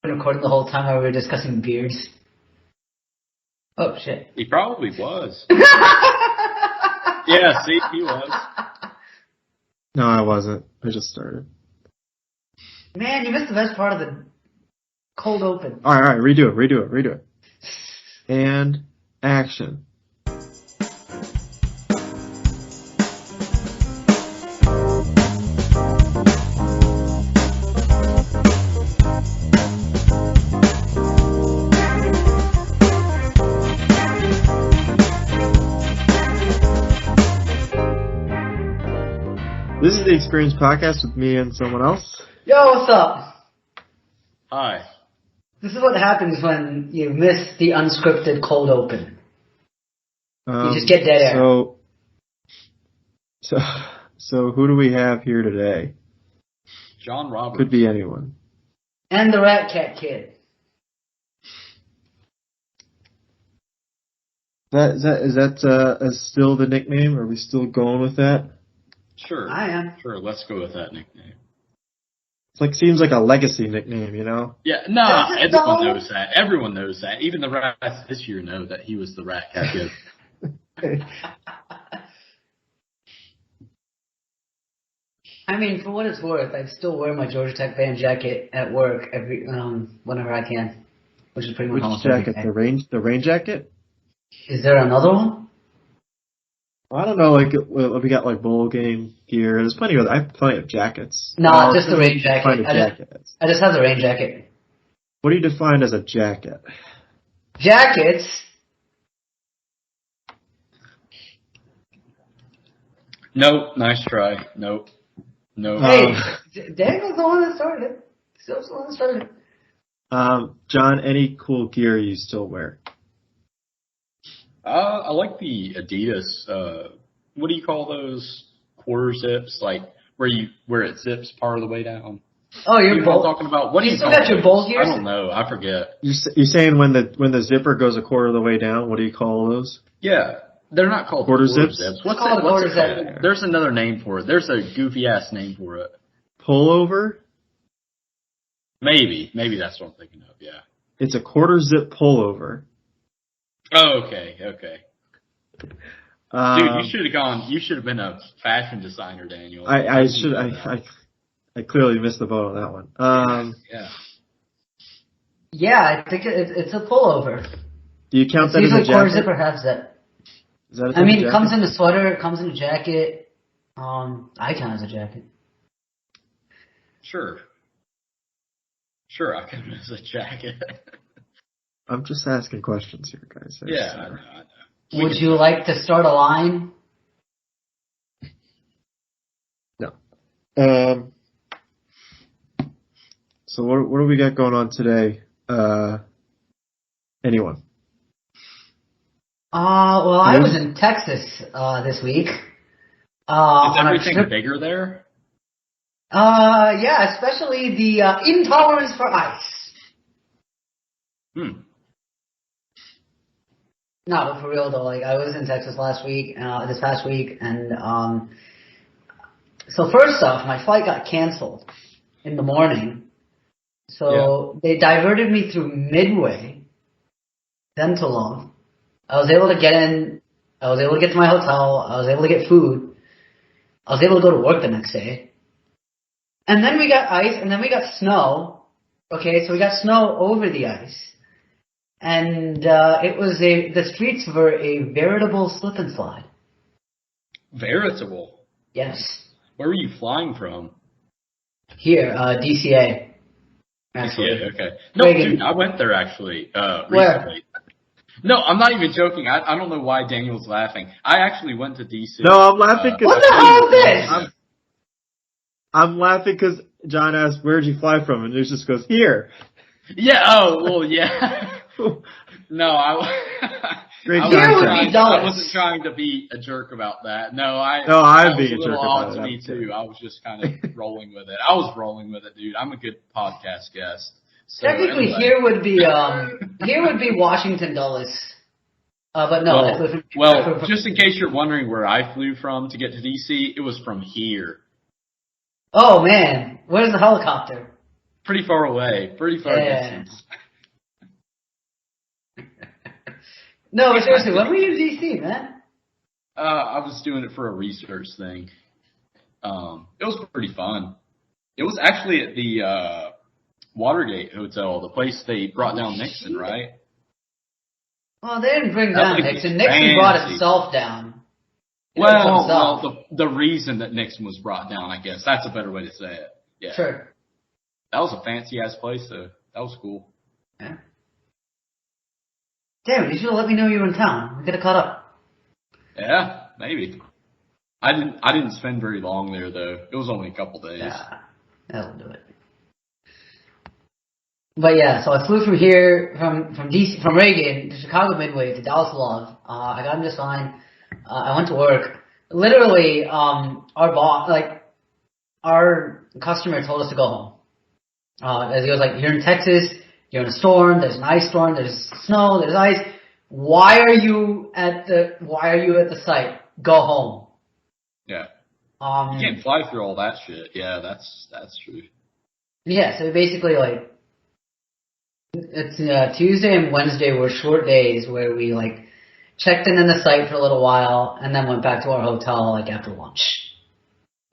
been recording the whole time while we were discussing beards? Oh, shit. He probably was. Yeah, see, he was. No, I wasn't. I just started. Man, you missed the best part of the cold open. All right, redo it. And action. This is the Experience Podcast with me and someone else. Yo, what's up? Hi. This is what happens when you miss the unscripted cold open. You just get dead air. So who do we have here today? John Roberts. Could be anyone. And the Rat Cat Kid. Is that still the nickname? Are we still going with that? Sure. I am. Sure, let's go with that nickname. Seems like a legacy nickname, you know? Yeah, no, everyone knows that. Everyone knows that. Even the rats this year know that he was the Rat Cat Kid. I mean, for what it's worth, I still wear my Georgia Tech band jacket at work every whenever I can, which is pretty much almost Which jacket? every day. The rain jacket? Is there another one? I don't know. We got bowl game gear. There's plenty of. I have plenty of jackets. No, just the rain jacket. I just have the rain jacket. What do you define as a jacket? Jackets. Nope, nice try. Nope. Hey, Daniel's the one that started it. Steel's the one that started it. John, any cool gear you still wear? I like the Adidas. What do you call those quarter zips? Where it zips part of the way down. Oh, you know what I'm talking about? What do you still call got your those? bowl gear? I don't know. I forget. You're saying when the zipper goes a quarter of the way down? What do you call those? Yeah, they're not called quarter zips. What's called it? a quarter called? zip. There's another name for it. There's a goofy ass name for it. Pullover. Maybe that's what I'm thinking of. Yeah. It's a quarter zip pullover. Oh, okay. Dude, you should have gone. You should have been a fashion designer, Daniel. I clearly missed the boat on that one. Yeah. Yeah, I think it's a pullover. Do you count that as a usually quarter jacket? zip or half zip. Is that it comes in a sweater. It comes in a jacket. I count as a jacket. Sure, I count it as a jacket. I'm just asking questions here, guys. Yeah, I know. Would you like to start a line? No. So what do we got going on today? Anyone? Well, I was in Texas this week. Is everything bigger there? Yeah, especially the intolerance for ice. No, but for real though, I was in Texas this past week, and so first off, my flight got canceled in the morning. So They diverted me through Midway, then Toulon. I was able to get in. I was able to get to my hotel. I was able to get food. I was able to go to work the next day. And then we got ice, and then we got snow. Okay, so we got snow over the ice. And the streets were a veritable slip and slide. Veritable? Yes. Where were you flying from? Here, DCA. Actually. DCA, okay. No, dude, I went there actually, recently. Where? No, I'm not even joking. I don't know why Daniel's laughing. I actually went to DC. No, I'm laughing because... what the hell is this? I'm laughing because John asked, where'd you fly from? And he just goes, here. Yeah, oh, well, yeah. No, I wasn't trying to be a jerk about that. I'm being a jerk about it. To me too. I was just kind of rolling with it. I was rolling with it, dude. I'm a good podcast guest. So, technically, anyway. here would be Washington Dulles. But no. Well, just in case you're wondering where I flew from to get to DC, it was from here. Oh man, where's the helicopter? Pretty far away. Pretty far distance. No, but seriously, when were you in DC, man? I was doing it for a research thing. It was pretty fun. It was actually at the Watergate Hotel, the place they brought down Nixon, right? Well, they didn't bring down Nixon. Nixon fancy. brought himself down. Well, the reason that Nixon was brought down, I guess. That's a better way to say it. Yeah. Sure. That was a fancy-ass place, though. That was cool. Yeah. Damn, you should have let me know you were in town. We could have caught up. Yeah, maybe. I didn't spend very long there, though. It was only a couple days. Yeah, that'll do it. But yeah, so I flew from here, from DC, from Reagan to Chicago Midway to Dallas Love. I got him just fine. I went to work. Literally, our customer told us to go home. As he was like, "You're in Texas. You're in a storm. There's an ice storm. There's snow. There's ice. Why are you at the site? Go home." Yeah. You can't fly through all that shit. Yeah, that's true. Yeah, so basically, like, it's Tuesday and Wednesday were short days where we like checked in the site for a little while and then went back to our hotel like after lunch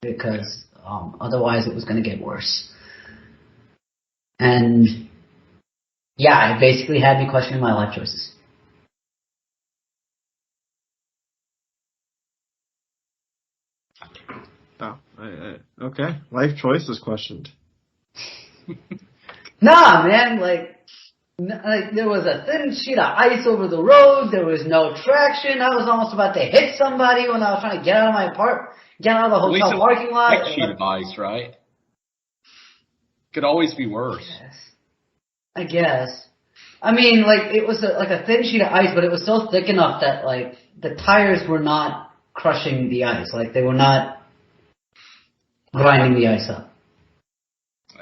because otherwise it was going to get worse. And yeah, it basically had me questioning my life choices. Oh, okay. Life choices questioned. Nah, man, like there was a thin sheet of ice over the road. There was no traction. I was almost about to hit somebody when I was trying to get out of the hotel parking lot. Thick sheet of ice, right? Could always be worse. I guess. I mean, like it was like a thin sheet of ice, but it was still thick enough that like the tires were not crushing the ice. Like they were not grinding the ice up.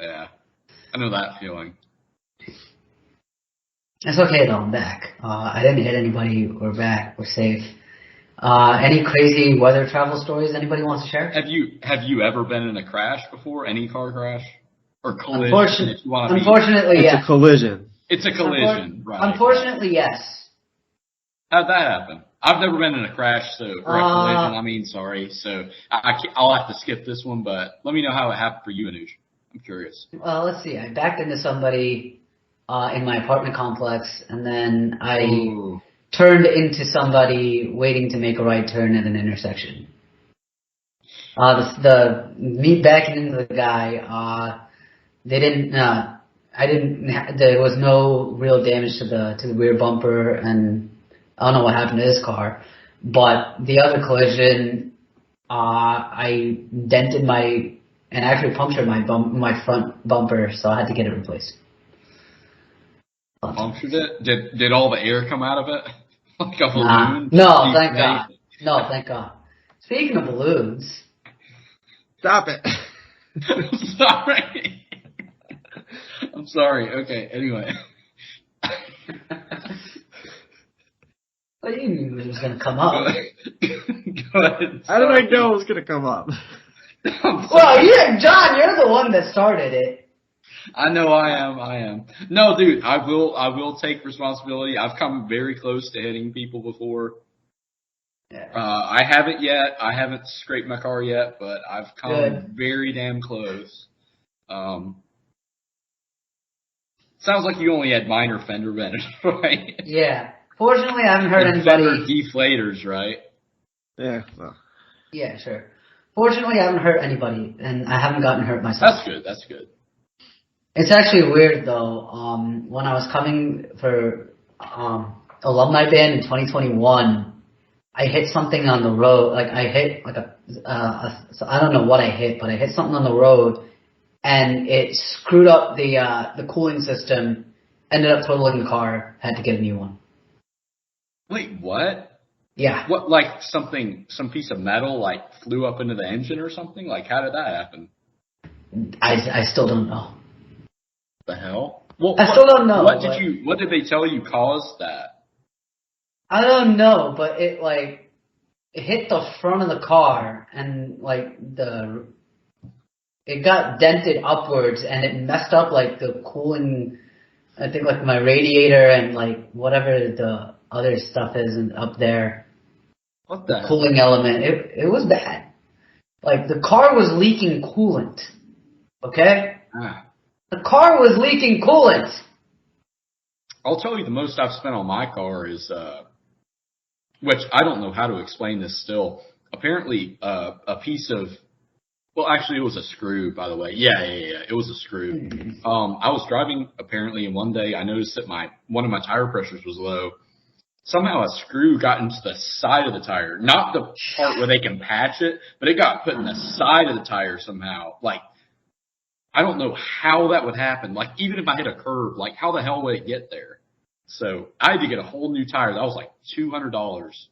Yeah, I know that feeling. It's okay though, I'm back. I didn't hit anybody. We're back. We're safe. Any crazy weather travel stories anybody wants to share? Have you ever been in a crash before? Any car crash or collision? Unfortunately, yes. It's a collision. It's a collision, right? Unfortunately, yes. How'd that happen? I've never been in a crash, or a collision. Sorry. So I'll have to skip this one, but let me know how it happened for you, Anuj. I'm curious. Well, let's see. I backed into somebody in my apartment complex, and then I turned into somebody waiting to make a right turn at an intersection. Me backing into the guy, there was no real damage to the rear bumper, and I don't know what happened to his car, but the other collision, I dented and actually punctured my front bumper, so I had to get it replaced. Punctured it? Did all the air come out of it? Like a balloon? No, thank God. No, thank God. Speaking of balloons. Stop it. I'm sorry. Okay, anyway. What do you knew it was going to come up? Go ahead. How did I know it was going to come up? Well, John, you're the one that started it. I know I am. No, dude, I will take responsibility. I've come very close to hitting people before. Yeah. I haven't yet. I haven't scraped my car yet, but I've come very damn close. Sounds like you only had minor fender benders, right? Yeah. Fortunately, I haven't hurt anybody. Fender deflators, right? Yeah. Well. Yeah, sure. Fortunately, I haven't hurt anybody, and I haven't gotten hurt myself. That's good. It's actually weird though. When I was coming for alumni band in 2021, I hit something on the road. Like I hit like I don't know what I hit, but I hit something on the road, and it screwed up the cooling system. Ended up totaling the car. Had to get a new one. Wait, what? Yeah. What, like some piece of metal like flew up into the engine or something? Like how did that happen? I still don't know. The hell? Well, I still don't know. What did they tell you caused that? I don't know, but it hit the front of the car, and like the it got dented upwards and it messed up like the cooling. I think like my radiator and like whatever the other stuff is up there. What the hell? Cooling element. It was bad. Like the car was leaking coolant. Okay? The car was leaking coolant. I'll tell you the most I've spent on my car is, which I don't know how to explain this still. Apparently, a piece of, well, actually, it was a screw, by the way. Yeah. It was a screw. I was driving, apparently, and one day I noticed that one of my tire pressures was low. Somehow a screw got into the side of the tire. Not the part where they can patch it, but it got put in the side of the tire somehow. Like, I don't know how that would happen. Like, even if I hit a curve, like, how the hell would it get there? So I had to get a whole new tire. That was like $200.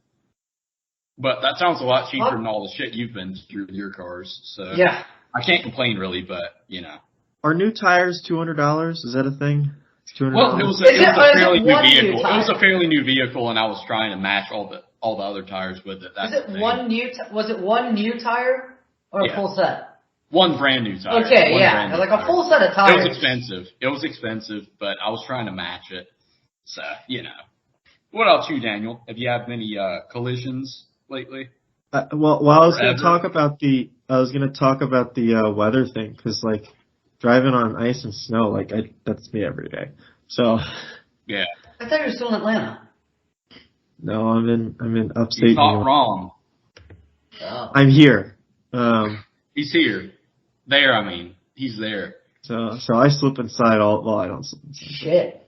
But that sounds a lot cheaper than all the shit you've been through with your cars. So yeah, I can't complain really, but you know. Are new tires $200? Is that a thing? It's $200. Well, it was a fairly new vehicle. It was a fairly new vehicle, and I was trying to match all the other tires with it. That's was it one new tire or a full set? One brand new tire. Okay, like a full set of tires. It was expensive, but I was trying to match it. So, you know. What about you, Daniel? Have you had many collisions lately? Well, I was going to talk about the weather thing, because like driving on ice and snow, like that's me every day. So. Yeah. I thought you were still in Atlanta. No, I'm in upstate. He's not wrong. Oh. I'm here. He's here. There, I mean, he's there. So I slip inside I don't slip inside. Shit.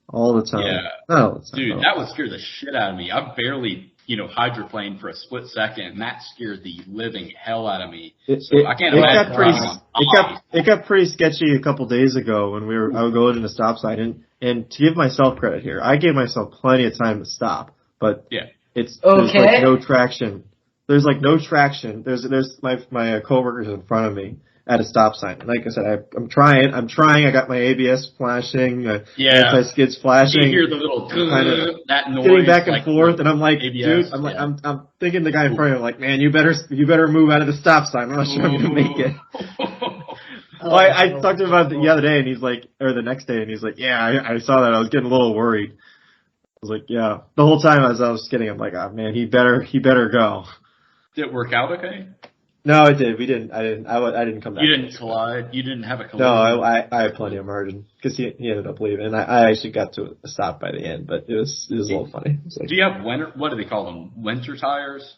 All the time. Yeah. No, dude, that would scare the shit out of me. I barely, hydroplaned for a split second, and that scared the living hell out of me. I can't imagine. It got pretty sketchy a couple days ago when I would go into a stop sign, and to give myself credit here, I gave myself plenty of time to stop, but there's like no traction. There's like no traction. There's my coworkers in front of me at a stop sign. Like I said, I'm trying. I got my ABS flashing, anti-skids flashing. You hear the little that noise, getting back and forth, and I'm like, ABS, dude, I'm thinking the guy in front of me, like, man, you better move out of the stop sign. I'm not sure I'm gonna make it. I talked to him about it the other day, and he's like, or the next day, and he's like, yeah, I saw that. I was getting a little worried. I was like, yeah. The whole time as I was skidding, I'm like, oh man, he better go. Did it work out okay? No, it did. I didn't come back. You didn't collide? You didn't have a collision? No, I had plenty of margin because he ended up leaving. And I actually got to a stop by the end, but it was a little funny. Like, do you have what do they call them? Winter tires?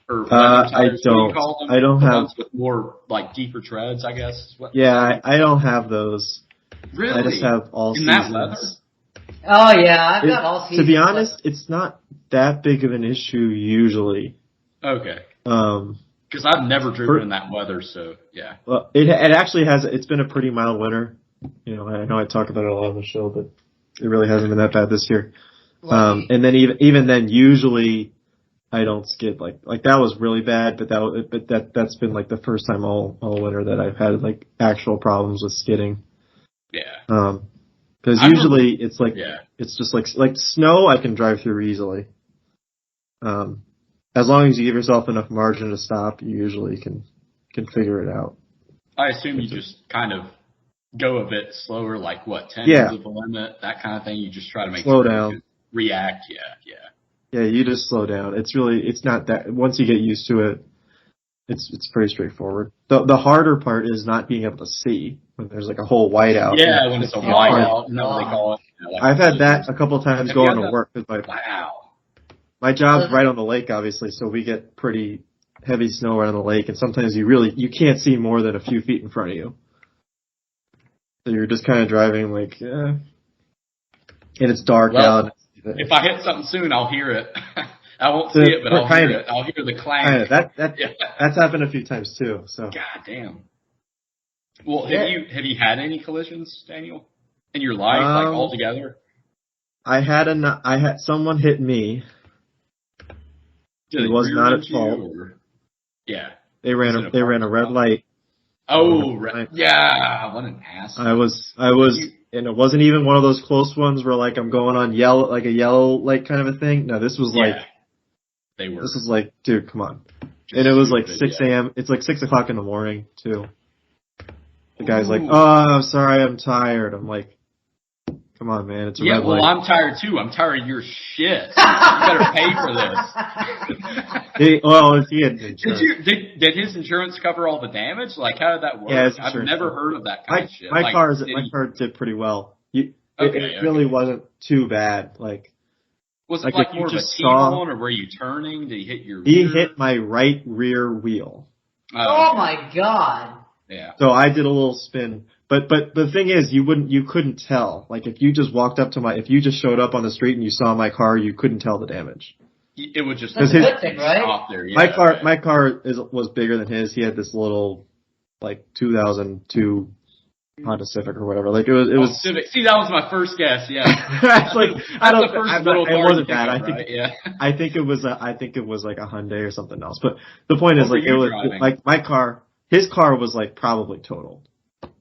Or tires? I don't. What do you call them? I don't have ones with more like deeper treads, I guess. I don't have those. Really? I just have all seasons. That leather? Oh yeah, I've got all seasons. To be honest, it's not that big of an issue usually. Okay. Because I've never driven in that weather, so yeah. Well, it actually has. It's been a pretty mild winter. I know I talk about it a lot on the show, but it really hasn't been that bad this year. And then even then, usually I don't skid like that was really bad, but that's been like the first time all winter that I've had like actual problems with skidding. Yeah. Because usually it's like it's just like snow I can drive through easily. As long as you give yourself enough margin to stop, you usually can figure it out. I assume you just kind of go a bit slower, like 10 is the limit, that kind of thing. You just try to slow down, react. Yeah, you just slow down. It's not that. Once you get used to it, it's pretty straightforward. The harder part is not being able to see when there's like a whole whiteout. Yeah, when it's a whiteout, no, they call it. I've had that a couple of times going to work. Wow. My job's right on the lake, obviously, so we get pretty heavy snow right on the lake, and sometimes you can't see more than a few feet in front of you. So you're just kind of driving and it's dark out. If I hit something soon, I'll hear it. I won't see it, but I'll hear it. I'll hear the clang. That's happened a few times too. So. God damn. Well, have you had any collisions, Daniel, in your life, like altogether? I had someone hit me. It was not at fault. Yeah. They ran a red light. Oh, yeah. What an ass. I was, and it wasn't even one of those close ones where like I'm going on a yellow light kind of a thing. No, this was they were. This was like, dude, come on. And it was like 6 a.m. It's like 6 o'clock in the morning too. The guy's like, "Oh, I'm sorry, I'm tired." I'm like, "Come on, man, it's a red light." I'm tired too. I'm tired of your shit. You better pay for this. If he had insurance. Did his insurance cover all the damage? Like, how did that work? Yeah, I've never heard of that kind of shit. My car did pretty well. It really wasn't too bad. Like, was it like more of a T-bone, or were you turning? Did he hit your? He hit my right rear wheel. Oh my god. Yeah. So I did a little spin, but the thing is, you couldn't tell. Like, if you just walked up to if you just showed up on the street and you saw my car, you couldn't tell the damage. It would just that's a good thing, right? There. Yeah, my car was bigger than his. He had this little, like, 2002 Honda Civic or whatever. Like, it was Civic. See, that was my first guess. Yeah. It's like, it wasn't bad. I think it was like a Hyundai or something else. But the point is, like, it was driving? Like my car. His car was like probably totaled,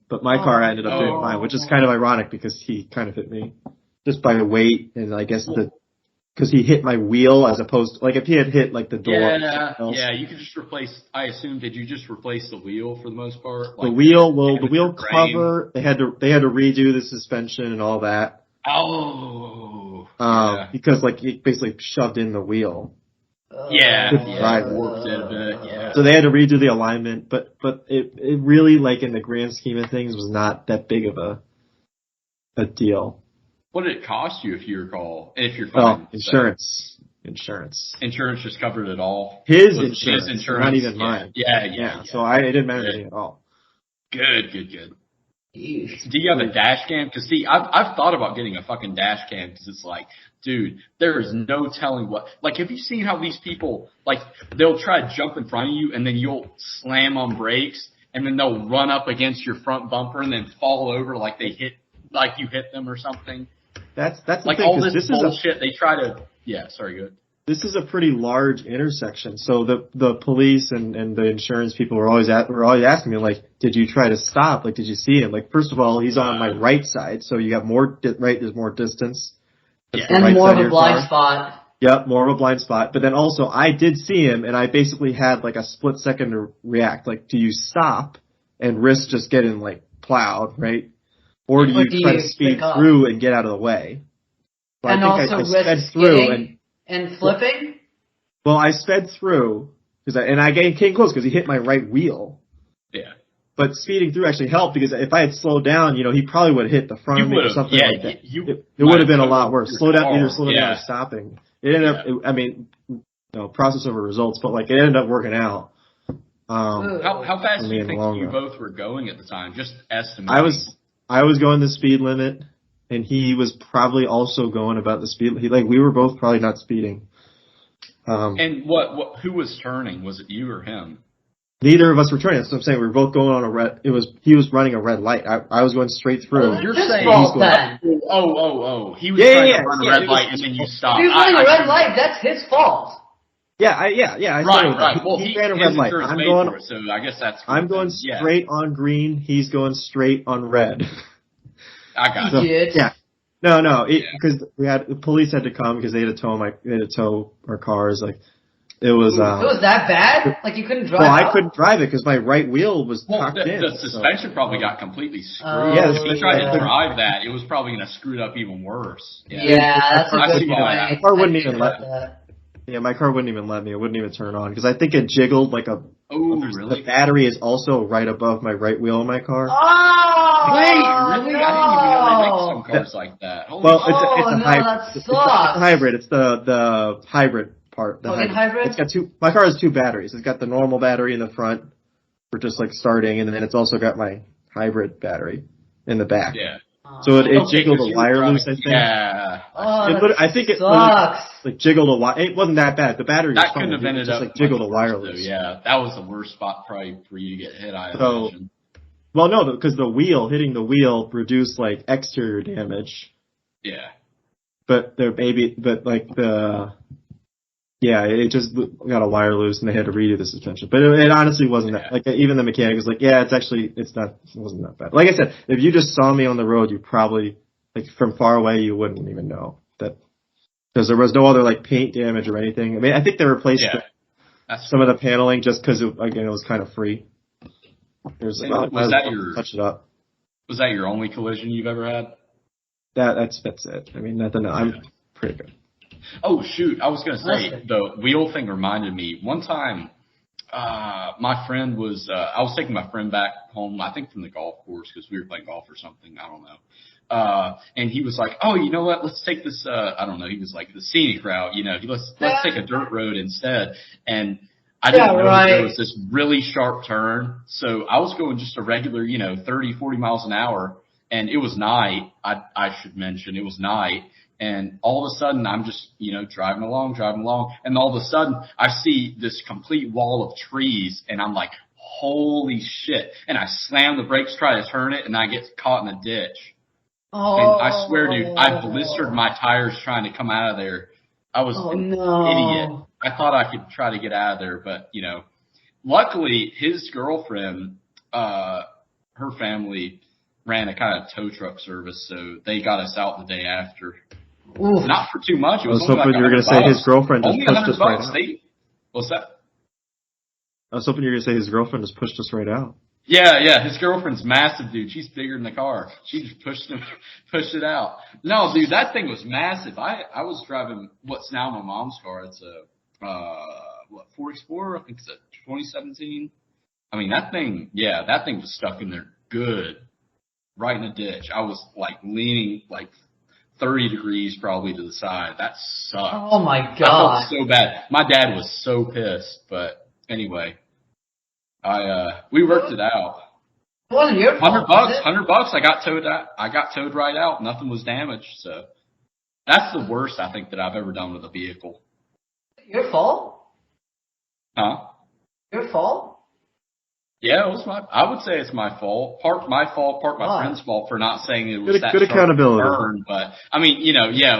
but my car ended up doing mine, which is kind of ironic because he kind of hit me just by weight, and I guess because he hit my wheel as opposed to, like, if he had hit like the door. Yeah, you could just replace. I assume, did you just replace the wheel for the most part? Like, the wheel cover. They had to redo the suspension and all that. Because like he basically shoved in the wheel. Worked it a bit. Yeah. So they had to redo the alignment, but it really, like, in the grand scheme of things, was not that big of a deal. What did it cost you, if you recall? If you're fine. Insurance. Insurance just covered it all. His insurance, not even mine. Yeah. So it didn't matter to me at all. Good. Do you have a dash cam? Because, see, I've thought about getting a fucking dash cam because it's like, dude, there is no telling what. Like, have you seen how these people, like, they'll try to jump in front of you and then you'll slam on brakes and then they'll run up against your front bumper and then fall over like you hit them or something. That's the like thing, all this bullshit. They try to. Yeah, sorry, go ahead. This is a pretty large intersection, so the police and the insurance people were always asking me, like, did you try to stop? Like, did you see him? Like, first of all, he's on my right side, so you got there's more distance. And more of a blind spot. Yep, more of a blind spot. But then also, I did see him, and I basically had like a split second to react. Like, do you stop and risk just getting like plowed, right? Or do you try to speed through and get out of the way? So and I sped through and flipping? Well, I sped through and I came close because he hit my right wheel. Yeah. But speeding through actually helped because if I had slowed down, he probably would have hit the front of me or something like that. It would have been a lot worse. Either slow down or stopping. It ended up, process over results, but like it ended up working out. How fast do you think you both were going at the time? Just estimating. I was going the speed limit, and he was probably also going about the speed. We were both probably not speeding. And who was turning? Was it you or him? Neither of us were turning. That's what I'm saying. We were both going on a red. He was running a red light. I was going straight through. Oh, you're saying he's going. He was trying to run a red light and then you stopped. He was running a red light. That's his fault. Yeah. Right. Well, he ran a red light. So I guess that's. I'm going straight on green. He's going straight on red. I got it. Yeah. No. Because the police had to come because they had to tow our cars. Like it was. It was that bad? Like you couldn't drive? Well, I couldn't drive it because my right wheel was tucked in. The suspension probably got completely screwed. If he tried to drive that, it was probably going to screw it up even worse. Yeah, that's a good point. My car wouldn't even let me. Yeah, my car wouldn't even let me. It wouldn't even turn on because I think it jiggled like a. Oh, really? The battery is also right above my right wheel in my car. Oh, wait, really? No. I didn't even know they make some cars like that. It's a hybrid. That sucks. It's a hybrid. It's the hybrid part. The hybrid. It's got my car has two batteries. It's got the normal battery in the front for just like starting, and then it's also got my hybrid battery in the back. Yeah. So it jiggled the wire loose, I think. Yeah. I think it sucks. Like jiggled a wire. It wasn't that bad. The battery was fine. Couldn't have ended just up like jiggled a wire loose. Yeah, that was the worst spot probably for you to get hit. I imagine. Well, no, because hitting the wheel produced like exterior damage. Yeah. It just got a wire loose and they had to redo the suspension. But it honestly wasn't that. Like even the mechanic was like, it wasn't that bad. Like I said, if you just saw me on the road, you probably from far away you wouldn't even know that because there was no other like paint damage or anything. I mean, I think they replaced some of the paneling just because it was kind of free. Was that your only collision you've ever had? That's it. I mean, nothing. I'm pretty good. Oh shoot! I was gonna say the wheel thing reminded me. One time, my friend was. I was taking my friend back home. I think from the golf course because we were playing golf or something. I don't know. And he was like, "Oh, you know what? Let's take this." I don't know. He was like the scenic route. Let's take a dirt road instead. And I didn't know there was this really sharp turn, so I was going just a regular, 30, 40 miles an hour, and it was night. I should mention it was night. And all of a sudden, I'm just, driving along, and all of a sudden, I see this complete wall of trees, and I'm like, holy shit. And I slam the brakes, try to turn it, and I get caught in a ditch. Oh. And I swear, dude, I blistered my tires trying to come out of there. I was an idiot. I thought I could try to get out of there, but, luckily, his girlfriend, her family ran a kind of tow truck service, so they got us out the day after. Oof. Not for too much. It was hoping you were going to say his girlfriend just pushed us right out. What's that? I was hoping you were going to say his girlfriend just pushed us right out. Yeah. His girlfriend's massive, dude. She's bigger than the car. She just pushed it out. No, dude, that thing was massive. I was driving what's now my mom's car. It's a Ford Explorer. I think it's a 2017. I mean, that thing was stuck in there good, right in a ditch. I was like leaning like 30 degrees probably to the side. That sucked. Oh my god. I felt so bad. My dad was so pissed, but anyway, we worked it out. It wasn't your fault. $100. I got towed right out. Nothing was damaged. So that's the worst I think that I've ever done with a vehicle. Your fault? Huh? Your fault? Yeah, I would say it's my fault. Part my fault, part my friend's fault for not saying it was that good accountability. Burn. But I mean,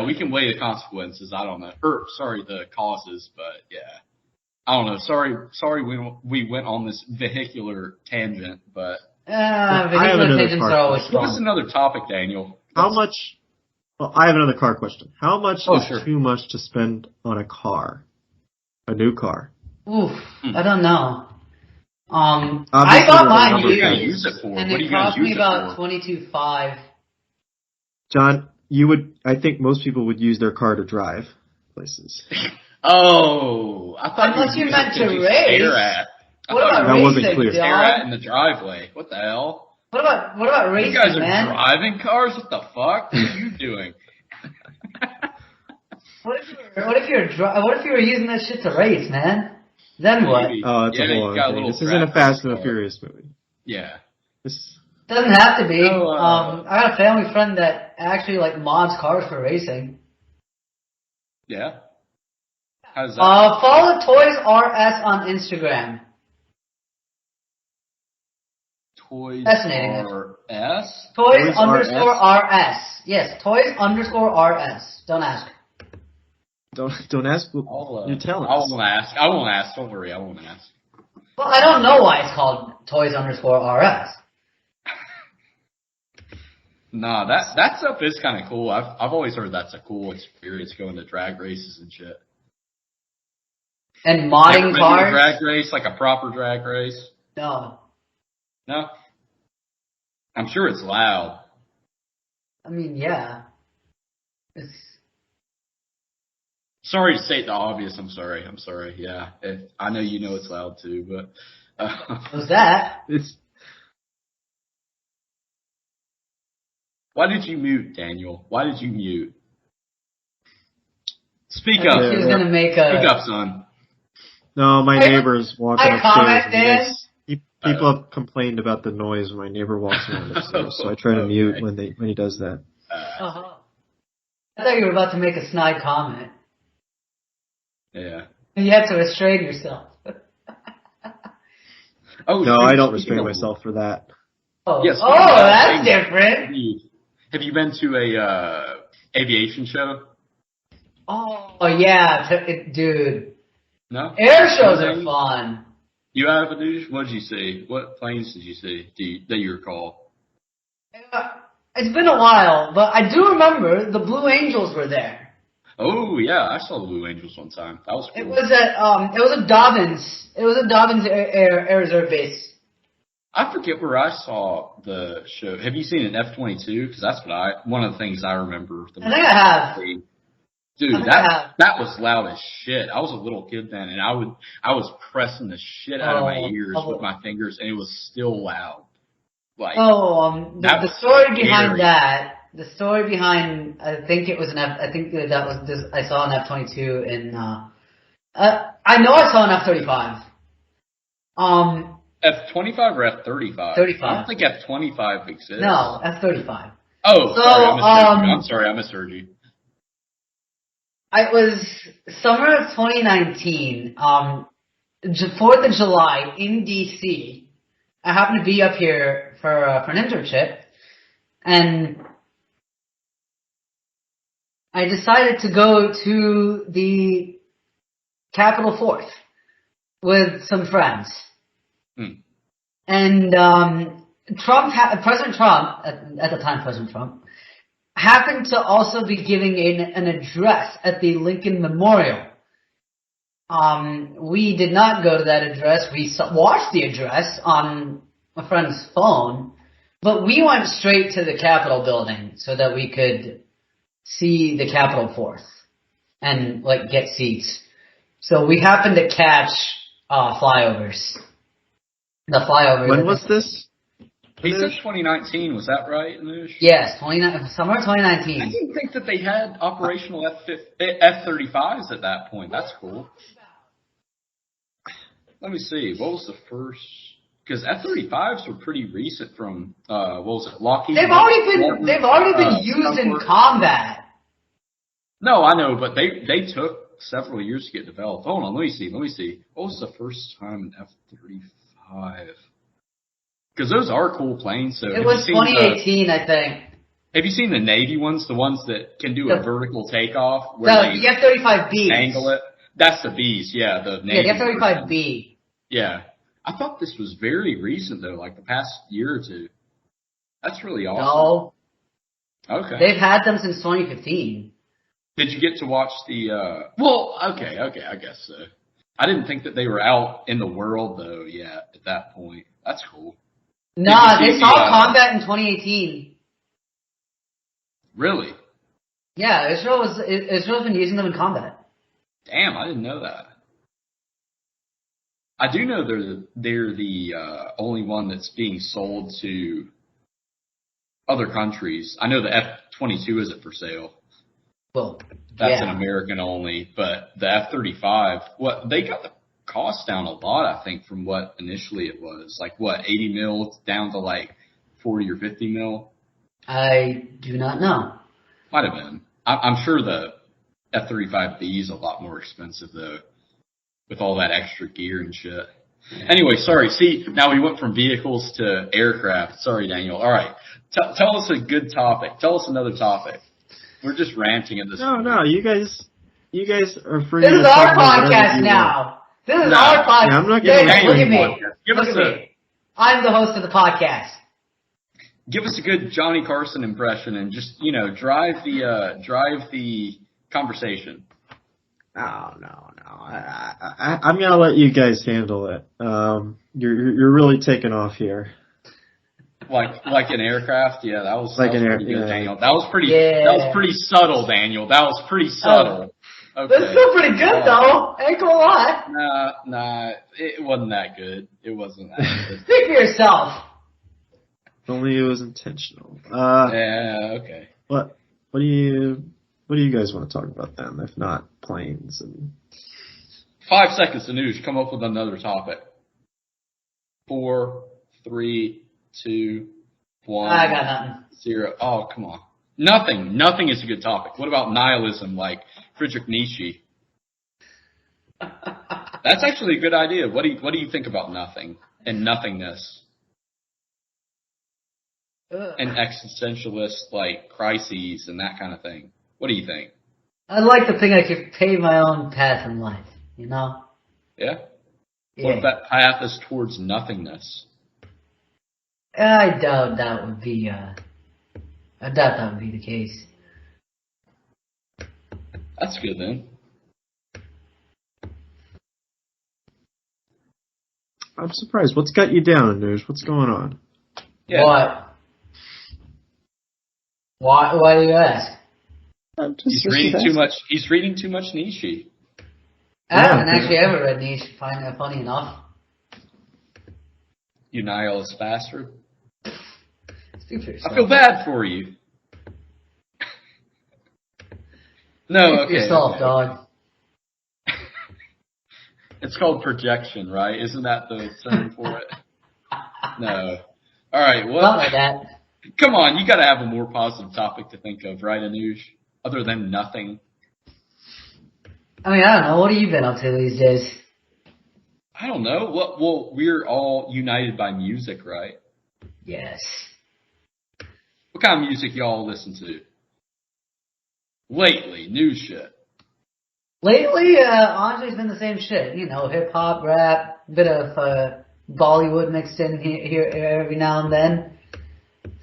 we can weigh the consequences. I don't know. The causes, but yeah. I don't know. Sorry we went on this vehicular tangent, but vehicular tangents are always fun. What's another topic, Daniel? How much? Well, I have another car question. How much is too much to spend on a car? A new car? Oof, I don't know. I got mine used, and it cost me about $22,500. John, I think most people would use their car to drive places. Oh, I thought unless you meant to race. What about racing? Wasn't clear. Stare at in the driveway. What the hell? What about racing, man? You guys are driving cars? What the fuck? What are you doing? What if you were using that shit to race, man? Then what? Oh, it's a whole other thing. This isn't a Fast and the Furious movie. Yeah. Doesn't have to be. I got a family friend that actually mods cars for racing. Yeah. How does that? Follow Toys R Us on Instagram. Toys Fascinating. R S? Toys _RS. Yes, Toys _RS. Don't ask. Don't ask. You're telling us. I won't ask. Don't worry. I won't ask. Well, I don't know why it's called Toys _RS. Nah, that stuff is kind of cool. I've always heard that's a cool experience going to drag races and shit. And modding cars. A drag race, like a proper drag race. No. I'm sure it's loud. I mean, yeah. Sorry to state the obvious. I'm sorry. Yeah, I know you know it's loud too, but what's that? Why did you mute, Daniel? Why did you mute? Speak up. He was gonna make Speak up, son. No, my neighbor's walking upstairs. Dan? People have complained about the noise when my neighbor walks around upstairs, so I try to mute when he does that. I thought you were about to make a snide comment. Yeah. You have to restrain yourself. No, I don't restrain myself for that. Oh, yes, that's different. Have you been to a aviation show? Oh yeah, dude. No? Air shows are fun. You have, Anuj? What did you see? What planes did you see that you recall? It's been a while, but I do remember the Blue Angels were there. Oh yeah, I saw the Blue Angels one time. That was cool. It was at Dobbins. It was at Dobbins Air Reserve Base. I forget where I saw the show. Have you seen an F-22? Because that's one of the things I remember. I think I have. Dude, that was loud as shit. I was a little kid then, and I was pressing the shit out of my ears with my fingers, and it was still loud. Like the story behind that. The story behind, I think it was I think that was this. I saw an F-22 in. I know I saw an F-35. F-25 or F-35? 35. I don't think F-25 exists. No, F-35. Oh, sorry, I'm sorry, I misheard you. It was summer of 2019, 4th of July in DC. I happened to be up here for an internship, and I decided to go to the Capitol 4th with some friends. And President Trump, at the time President Trump, happened to also be giving an address at the Lincoln Memorial. We did not go to that address. We watched the address on a friend's phone, but we went straight to the Capitol building so that we could see the Capitol 4th and get seats. So we happened to catch flyovers. The flyover. When was this? He said 2019. Was that right, Anuj? Yes, summer 2019. I didn't think that they had operational F-35s at that point. That's cool. Let me see. What was the first? Because F-35s were pretty recent from what was it? Lockheed. They've already been used in combat. No, I know, but they took several years to get developed. Hold on, let me see. What was the first time an F-35? Because those are cool planes. So it was 2018, I think. Have you seen the Navy ones, the ones that can do a vertical takeoff? The F-35Bs. Angle it? That's the Bs, yeah. The F-35B. Yeah. I thought this was very recent, though, like the past year or two. That's really awesome. No. Okay. They've had them since 2015. Did you get to watch okay, I guess so. I didn't think that they were out in the world, though, yet at that point. That's cool. Nah, they saw combat in 2018. Really? Yeah, Israel's been using them in combat. Damn, I didn't know that. I do know they're the only one that's being sold to other countries. I know the F-22 isn't for sale. Well, that's an American only, but the F-35, they got the cost down a lot, I think, from what initially it was. 80 mil down to 40 or 50 mil? I do not know. Might have been. I'm sure the F-35B is a lot more expensive, though, with all that extra gear and shit. Anyway, sorry. See, now we went from vehicles to aircraft. Sorry, Daniel. All right. Tell us a good topic. Tell us another topic. We're just ranting at this point. No, you guys are free. This is our podcast now. This is our podcast. Yeah, I'm not gonna look at me. Look at me. I'm the host of the podcast. Give us a good Johnny Carson impression and just drive the conversation. Oh, no. I'm gonna let you guys handle it. You're really taking off here. Like an aircraft, yeah. That was pretty good, Daniel. That was pretty subtle, Daniel. That was pretty subtle. Okay. That's still pretty good though. Ain't gonna lie. Nah, it wasn't that good. It wasn't that good. Speak for yourself. If only it was intentional. Yeah, okay. What do you guys want to talk about then? If not planes and 5 seconds, Anuj, come up with another topic. 4, 3, 2, 1. I got nothing. 0. Oh, come on. Nothing is a good topic. What about nihilism, like Friedrich Nietzsche? That's actually a good idea. What do you think about nothing and nothingness? And existentialist crises and that kind of thing. What do you think? I'd like to think I could pave my own path in life. Yeah. What if that path is towards nothingness? I doubt that would be. I doubt that would be the case. That's good then. I'm surprised. What's got you down, Anuj? What's going on? Yeah. What? Why do you ask? He's reading too much. He's reading too much Nishi. I haven't actually ever read Nishi. Find that funny enough. You nihilist bastard. I feel bad for you. No, okay. Yourself, okay. dog. It's called projection, right? Isn't that the term for it? No. All right. Well, not like that. Come on, you got to have a more positive topic to think of, right, Anuj? Other than nothing. I mean, I don't know. What have you been up to these days? I don't know. Well, we're all united by music, right? Yes. What kind of music y'all listen to? Lately, new shit. Lately, honestly, it's been the same shit. You know, hip hop, rap, bit of Bollywood mixed in here every now and then.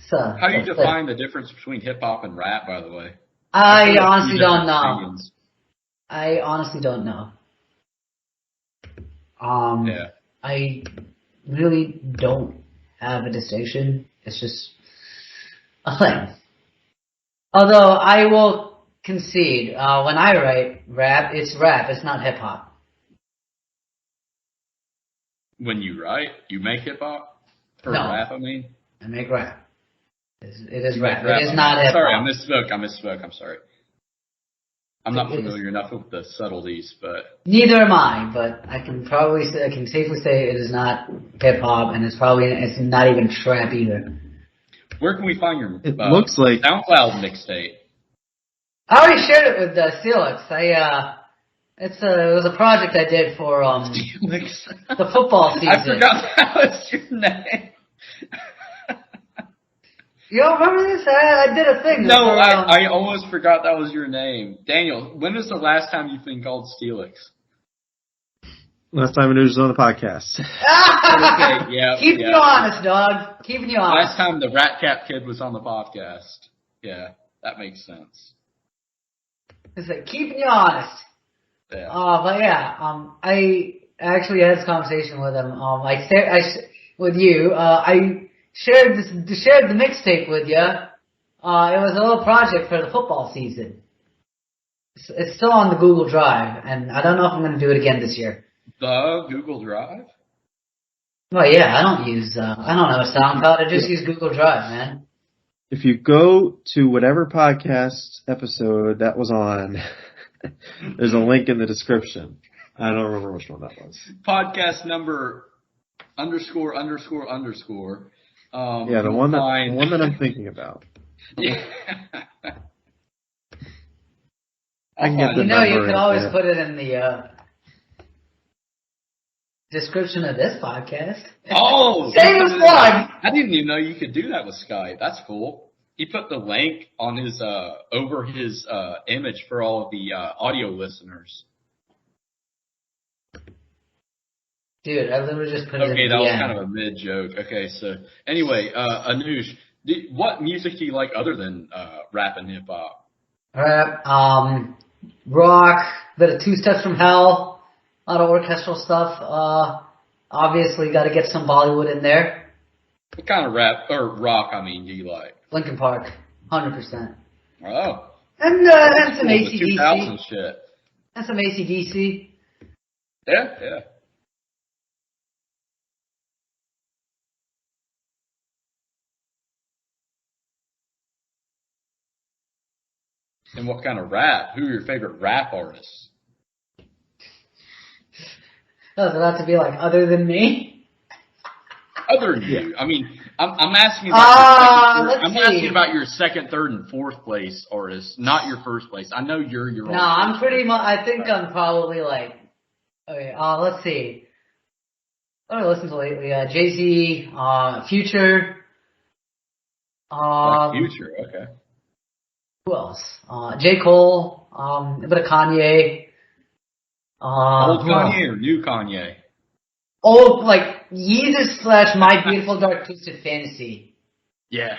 So, how do you define the difference between hip hop and rap, by the way? I honestly don't know. I honestly don't know. Yeah. I really don't have a distinction. It's just a thing. Although I will concede, when I write rap, it's rap. It's not hip hop. When you write, you make hip hop or no, rap. I mean, I make rap. It is rap. It is not hip hop. Sorry, I misspoke. I'm sorry. I'm not familiar enough with the subtleties, but neither am I. But I can safely say it is not hip hop, and it's not even trap either. Where can we find your? It looks like SoundCloud mixtape. I already shared it with Steelix. It was a project I did for the football season. I forgot that was your name. You don't remember this? I did a thing. No, I almost forgot that was your name. Daniel, when was the last time you've been called Steelix? Last time Anuj was on the podcast. Okay, yeah. Keeping you honest, dog. Keeping you honest. Last time the Rat Cap Kid was on the podcast. Yeah, that makes sense. It's like keeping you honest. Yeah. But yeah, I actually had this conversation with him. With you. I shared the mixtape with you. It was a little project for the football season. It's still on the Google Drive, and I don't know if I'm going to do it again this year. The Google Drive? Well, yeah, I don't have a SoundCloud. I just use Google Drive, man. If you go to whatever podcast episode that was on, there's a link in the description. I don't remember which one that was. Podcast number ___. Yeah, the one that I'm thinking about. Yeah. I can get the number. You could always put it in the description of this podcast. Oh! Shameless plug! I didn't even know you could do that with Skype. That's cool. He put the link on his over his image for all of the audio listeners. Dude, I literally just put it in the Okay, that was kind of a mid joke. Okay, so anyway, Anuj, what music do you like other than rap and hip hop? Rap, rock, bit of Two Steps from Hell, a lot of orchestral stuff. Obviously, got to get some Bollywood in there. What kind of rap or rock? Do you like? Linkin Park, 100%. Oh. And some cool, AC/DC. 2000 shit. And some AC/DC. Yeah. And what kind of rap? Who are your favorite rap artists? Does it have to be like other than me? Other than you. I'm asking about your second, third, and fourth place artists, not your first place. I know you're your own. No, I'm pretty much, I think I'm probably like, okay, let's see. What have I listened to lately? Jay-Z, Future. Future, okay. Who else? J. Cole, a bit of Kanye. Old Kanye or new Kanye? Old, like, Yeezus / My Beautiful Dark Twisted Fantasy. Yeah.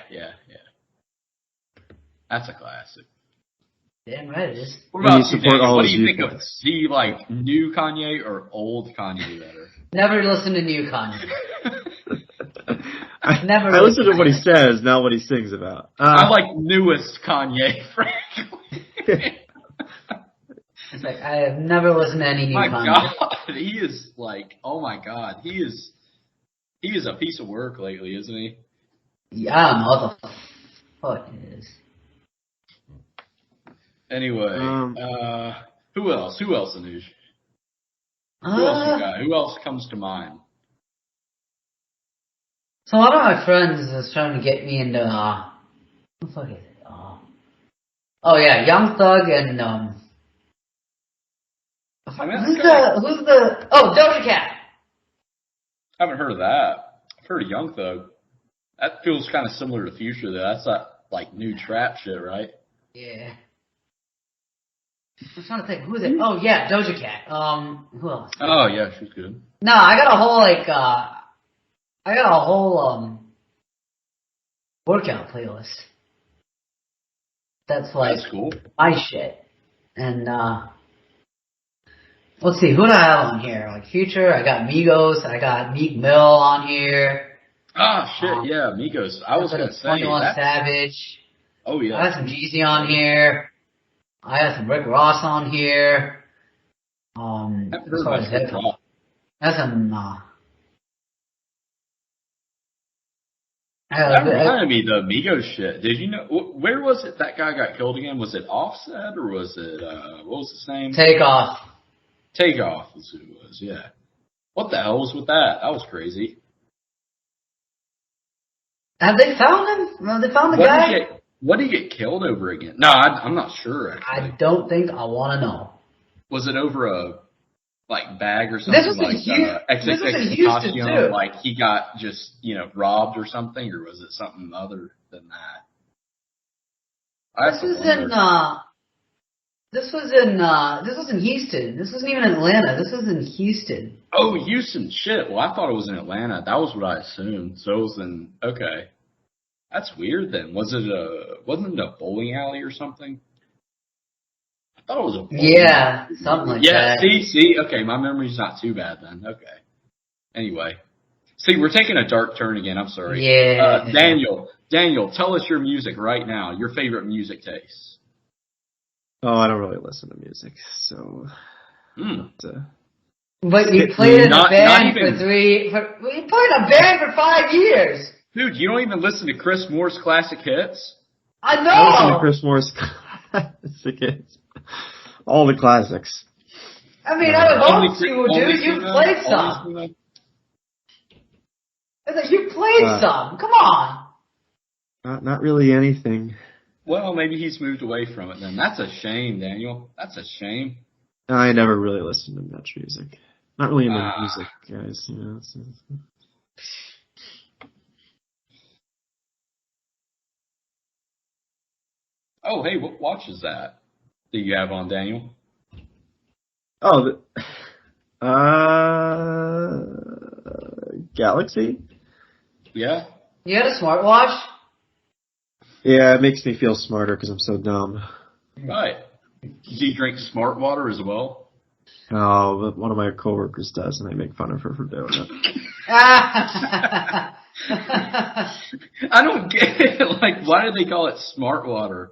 That's a classic. Damn right it is. What about you, Daniel? What do you think viewpoints. of? Do you like new Kanye or old Kanye better? Never listen to new Kanye. I listen to what he says, not what he sings about. I like newest Kanye, frankly. It's like I have never listened to any new Kanye. My God, he is like, oh my God, he is a piece of work lately, isn't he? Yeah, I don't know what the fuck it is. Anyway, who else? Who else, Anuj? Who else you got? Who else comes to mind? So one of my friends is trying to get me into what the fuck is it? Oh yeah, Young Thug and who's the Doja Cat. I haven't heard of that. I've heard of Young Thug. That feels kind of similar to Future though. That's not like new trap shit, right? Yeah. I'm trying to think, who is it? Oh yeah, Doja Cat. Who else? Oh yeah, she's good. No, I got a whole workout playlist. That's cool. My shit. And let's see, who do I have on here? Like Future, I got Migos, I got Meek Mill on here. Ah shit, yeah, Migos. I was gonna say 21 Savage. Oh yeah. I have some Jeezy on here. I have some Rick Ross on here. As far as hip hop. I have some that reminded me the Migos shit. Did you know where was it that guy got killed again? Was it Offset or was it what was his name? Takeoff. Takeoff was who it was. Yeah. What the hell was with that? That was crazy. Have they found him? Have they found the guy? What did he get killed over again? No, I'm not sure. Actually. I don't think I want to know. Was it over a bag or something? This was in Houston too. Like he got just robbed or something, or was it something other than that? This was in Houston. This wasn't even in Atlanta. This was in Houston. Oh, Houston. Shit. Well, I thought it was in Atlanta. That was what I assumed. So it was in. Okay. That's weird then. Wasn't it a bowling alley or something? I thought it was a bowling alley. Something like that. Yeah, see? Okay, my memory's not too bad then. Okay. Anyway. See, we're taking a dark turn again. I'm sorry. Yeah. Daniel, tell us your music right now. Your favorite music taste. Oh, I don't really listen to music, so... But you played in a band we played in a band for 5 years! Dude, you don't even listen to Chris Moore's classic hits? I know! I listen to Chris Moore's classic hits. All the classics. I mean, I would love to, dude. You played some. You played some. Come on. Not really anything. Well, maybe he's moved away from it then. That's a shame, Daniel. That's a shame. I never really listened to much music. Not really into music, guys. Oh, hey, what watch is that you have on, Daniel? Oh, Galaxy? Yeah. You had a smartwatch? Yeah, it makes me feel smarter because I'm so dumb. Right. Do you drink smart water as well? Oh, but one of my coworkers does, and I make fun of her for doing it. I don't get it. Like, why do they call it smart water?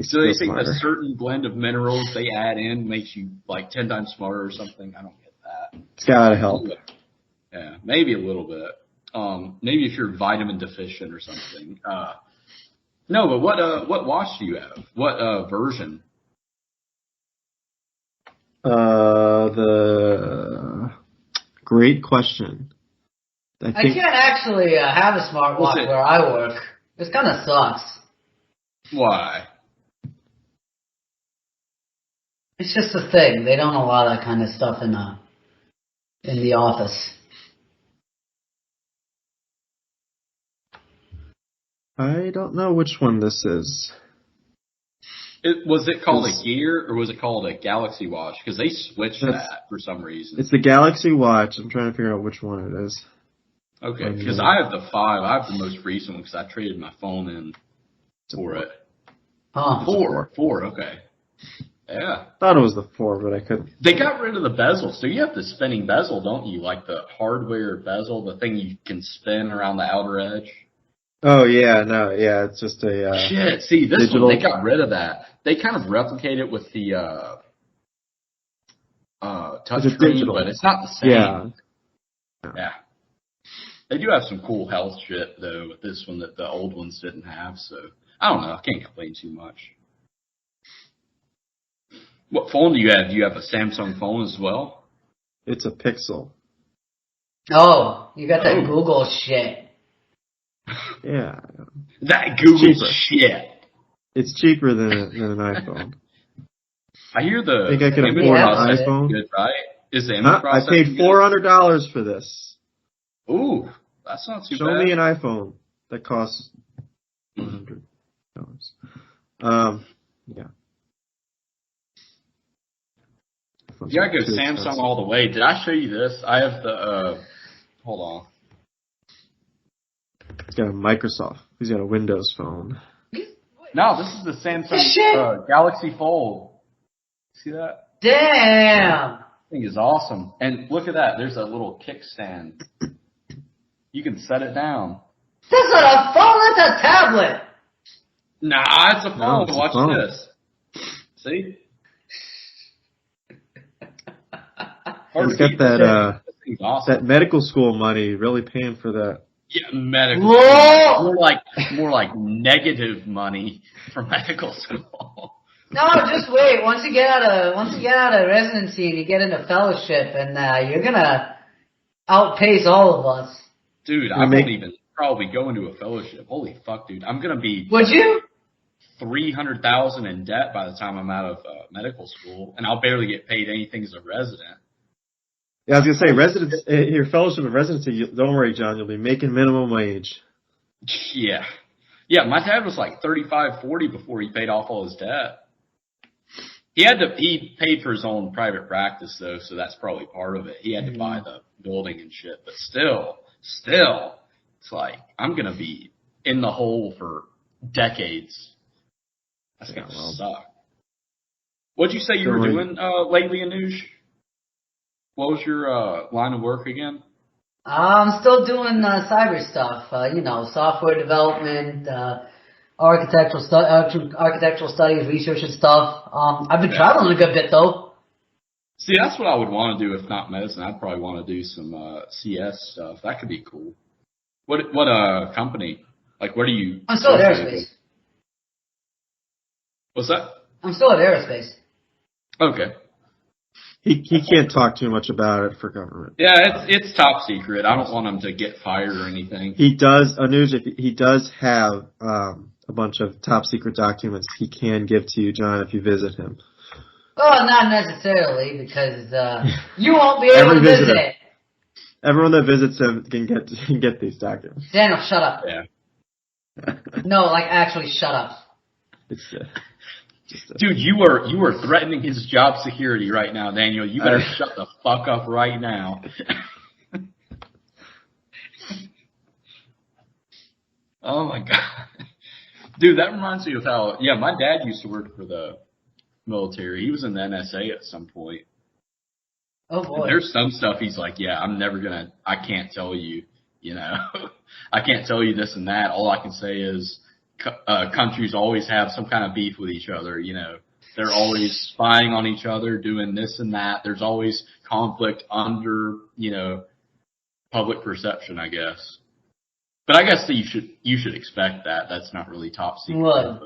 So they think a certain blend of minerals they add in makes you 10 times smarter or something. I don't get that. It's gotta help. Yeah, maybe a little bit. Maybe if you're vitamin deficient or something. No, but what watch do you have? What version? The great question. I can't actually have a smartwatch where I work. This kind of sucks. Why? It's just a thing. They don't allow that kind of stuff in the office. I don't know which one this is. Was it called a Gear or was it called a Galaxy Watch? Because they switched that for some reason. It's the Galaxy Watch. I'm trying to figure out which one it is. Okay, because I have the 5. I have the most recent one because I traded my phone in for it. Huh. 4, okay. Yeah. Thought it was the 4, but I couldn't. They got rid of the bezel, so you have the spinning bezel, don't you? Like the hardware bezel, the thing you can spin around the outer edge. Oh yeah, no, yeah, it's just a shit. See, this digital. one they got rid of that. They kind of replicate it with the touchscreen, but it's not the same. Yeah. They do have some cool health shit though with this one that the old ones didn't have. So I don't know. I can't complain too much. What phone do you have? Do you have a Samsung phone as well? It's a Pixel. Oh, you got that Google shit. Yeah. That Google shit. It's cheaper than an iPhone. I hear I think I can afford an iPhone. Good, right? Is the image I paid $400 for this. Ooh, that's not too bad. Show me an iPhone that costs $100. Yeah. You gotta go Samsung all the way. Did I show you this? I have the, hold on. He's got a Microsoft. He's got a Windows phone. No, this is the Samsung Galaxy Fold. See that? Damn! This thing is awesome. And look at that. There's a little kickstand. You can set it down. That's not a phone. That's a tablet. Nah, it's a phone. No, Watch phone. this. See? He's got that awesome. That medical school money. Really paying for that. Yeah, medical school. More like negative money for medical school. No, just wait. Once you get out of residency and you get into fellowship, and you're gonna outpace all of us. Dude, I won't even probably go into a fellowship. Holy fuck, dude! I'm gonna be. Would you? $300,000 in debt by the time I'm out of medical school, and I'll barely get paid anything as a resident. Yeah, I was gonna say your fellowship and residency. Don't worry, John. You'll be making minimum wage. Yeah, yeah. My dad was like 35, 40 before he paid off all his debt. He paid for his own private practice though, so that's probably part of it. He had to buy the building and shit, but still, it's like I'm gonna be in the hole for decades. That's gonna suck. What'd you say you were doing lately, Anuj? What was your line of work again? I'm still doing cyber stuff. Software development, architectural studies, research and stuff. I've been traveling a good bit though. See, that's what I would want to do if not medicine. I'd probably want to do some CS stuff. That could be cool. What company? Like, where do you? I'm still at aerospace. What's that? I'm still at aerospace. Okay. He can't talk too much about it for government. Yeah, it's top secret. I don't want him to get fired or anything. He does, Anuj, he does have a bunch of top secret documents he can give to you, John, if you visit him. Well, not necessarily, because you won't be able to visit it. Everyone that visits him can get these documents. Daniel, shut up. Yeah. No, like actually shut up. Dude, you are threatening his job security right now, Daniel. You better shut the fuck up right now. Oh my god. Dude, that reminds me of how, my dad used to work for the military. He was in the NSA at some point. Oh boy. And there's some stuff he's like, I can't tell you, I can't tell you this and that. All I can say is, countries always have some kind of beef with each other, They're always spying on each other, doing this and that. There's always conflict under, public perception, I guess. But I guess that you should expect that. That's not really top secret. What?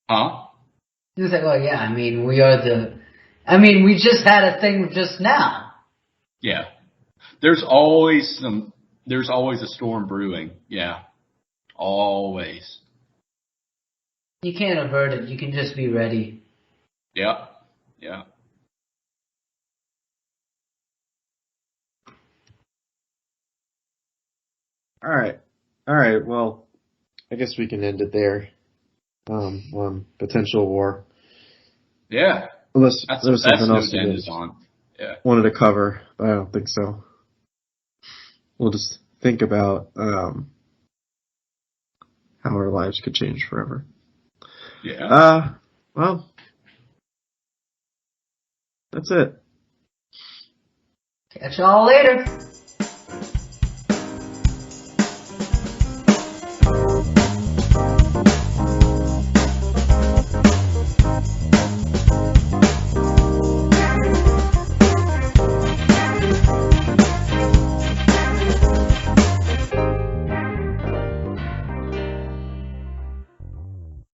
Huh? He was like, well, yeah, we just had a thing just now. Yeah. There's always a storm brewing. Yeah. Always. You can't avert it. You can just be ready. Yeah. Yeah. All right. Well, I guess we can end it there. On potential war. Yeah. Unless there's something else you wanted to cover, but I don't think so. We'll just think about how our lives could change forever. Yeah. Well, that's it. Catch y'all later.